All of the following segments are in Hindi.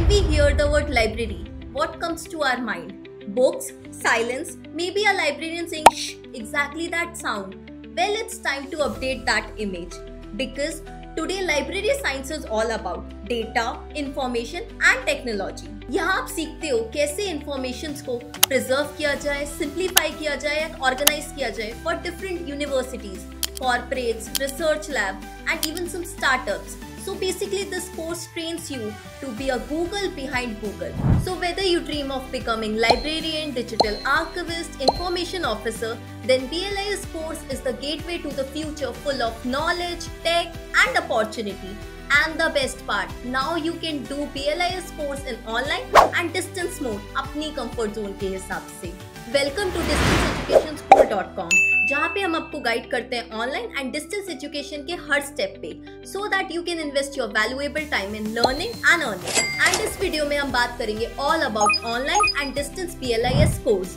When we hear the word library, what comes to our mind? Books, silence, maybe a librarian saying shh, exactly that sound. Well, it's time to update that image because today library science is all about data, information and technology. यहाँ आप सीखते हो कैसे informations को preserve किया जाए, simplify किया जाए and organize किया जाए for different universities, corporates, research lab and even some startups. So basically this course trains you to be a Google behind Google. So whether you dream of becoming librarian, digital archivist, information officer, then BLIS course is the gateway to the future full of knowledge, tech and opportunity. And the best part, now you can do BLIS course in online and distance mode अपनी comfort zone के हिसाब से. Welcome to distanceeducationschool.com जहाँ पे हम आपको गाइड करते हैं ऑनलाइन एंड डिस्टेंस एजुकेशन के हर स्टेप पे so that you can invest your valuable time in learning and earning. And इस वीडियो में हम बात करेंगे all about online and distance BLIS course.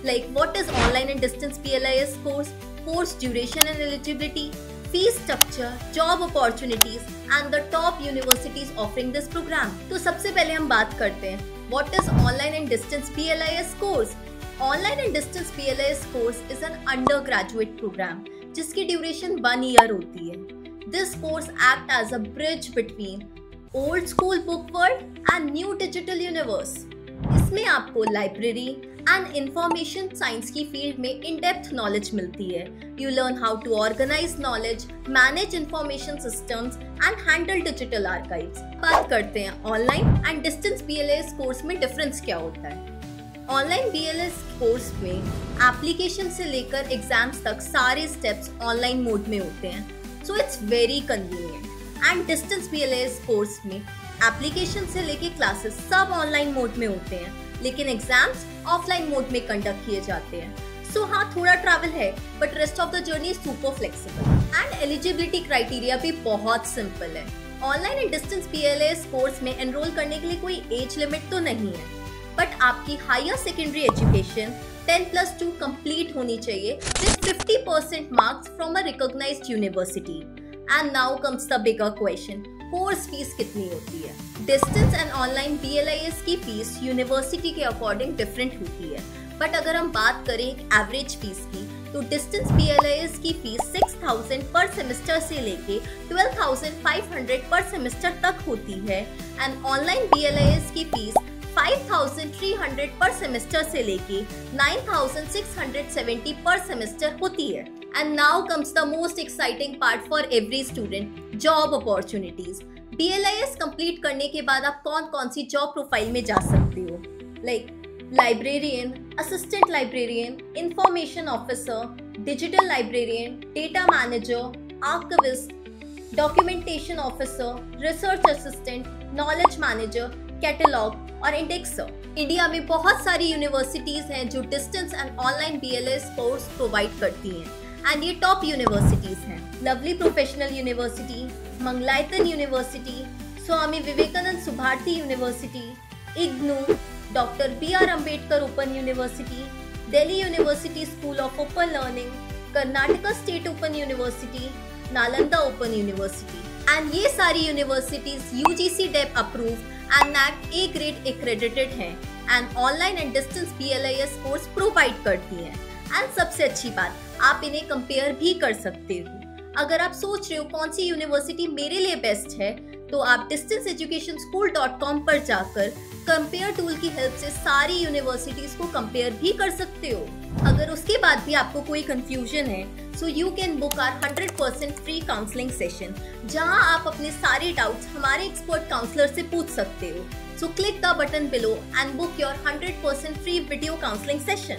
Like what is online and distance BLIS course duration and eligibility, fee structure, job opportunities and the top universities offering this program. तो सबसे पहले हम बात करते हैं what is online and distance BLIS course. Online and distance BLIS course is an undergraduate program जिसकी duration 1 year होती है. This course act as a bridge between old school book world and new digital universe. इसमें आपको लाइब्रेरी एंड इंफॉर्मेशन साइंस की फील्ड में इन डेप्थ नॉलेज मिलती है. You learn how to organise knowledge, manage information systems and handle digital archives. बात करते हैं online and distance BLIS course में डिफरेंस क्या होता है. ऑनलाइन BLIS कोर्स में एप्लीकेशन से लेकर एग्जाम्स तक सारे स्टेप्स ऑनलाइन मोड में होते हैं, so it's very convenient. And distance BLIS course में एप्लीकेशन से लेके क्लासेस सब ऑनलाइन मोड में होते हैं, लेकिन एग्जाम्स ऑफलाइन मोड में कंडक्ट किए जाते हैं. सो हाँ, थोड़ा ट्रैवल है but rest of the journey super flexible. And eligibility criteria भी बहुत सिंपल है. Online and distance BLIS course में एनरोल करने के लिए कोई एज लिमिट तो नहीं है, बट आपकी हायर सेकेंडरी एजुकेशन 10+2 कंप्लीट होनी चाहिए with 50% marks from a recognised university. And now comes the bigger question, course fees कितनी होती है. डिस्टेंस एंड ऑनलाइन BLIS की फीस यूनिवर्सिटी के अकॉर्डिंग डिफरेंट होती है, बट अगर हम बात करें एक एवरेज फीस की तो डिस्टेंस BLIS की फीस 6,000 पर सेमेस्टर से लेके 12,500 पर सेमेस्टर तक होती है. एंड ऑनलाइन BLIS की फीस 5,300 पर सेमेस्टर से लेके 9,670 पर सेमेस्टर होती है. And now comes the most exciting part for every student, job opportunities. BLIS complete करने के बाद आप कौन कौन सी जॉब प्रोफाइल में जा सकते हो. Like librarian, assistant librarian, information officer, digital librarian, data manager, archivist, documentation officer, research assistant, knowledge manager, catalogue और इंडेक्सर. इंडिया में बहुत सारी यूनिवर्सिटीज हैं जो distance and online BLIS course provide करती हैं एंड ये टॉप यूनिवर्सिटीज हैं. Lovely professional university, Mangalayatan university, Swami Vivekananda Subharti university, IGNOU, doctor BR Ambedkar open university, Delhi university school of open learning, Karnataka state open university, Nalanda open university. And ये सारी यूनिवर्सिटीज UGC DEP approved and NAAC A grade accredited हैं and online and distance BLIS course provide करती हैं. एंड सबसे अच्छी बात, आप इन्हें कंपेयर भी कर सकते हो. अगर आप सोच रहे हो कौन सी यूनिवर्सिटी मेरे लिए बेस्ट है, तो आप distanceeducationschool.com पर जाकर कंपेयर टूल की हेल्प से सारी यूनिवर्सिटीज को कंपेयर भी कर सकते हो. अगर उसके बाद भी आपको कोई कंफ्यूजन है, so you can book our 100% free counselling session जहां आप अपने सारे डाउट्स हमारे एक्सपर्ट काउंसलर से पूछ सकते हो. So click the button below and book your 100% free video counselling session.